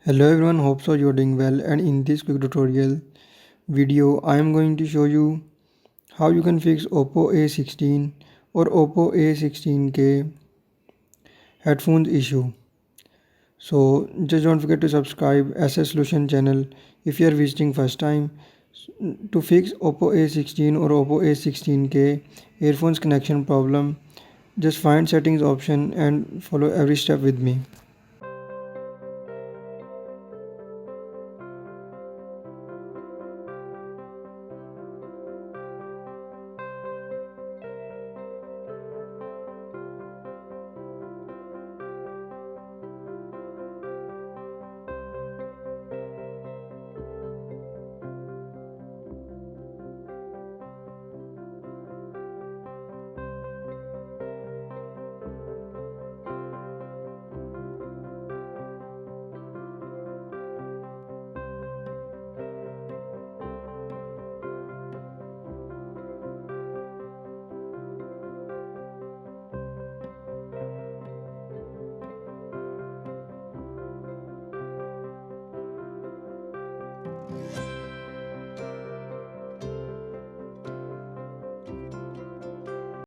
Hello everyone, hope so you're doing well, and in this quick tutorial video I am going to show you how you can fix Oppo A16 or Oppo A16k headphones issue. So just don't forget to subscribe SS Solution channel if you are visiting first time. To fix Oppo A16 or Oppo A16k earphones connection problem, just find settings option and follow every step with me.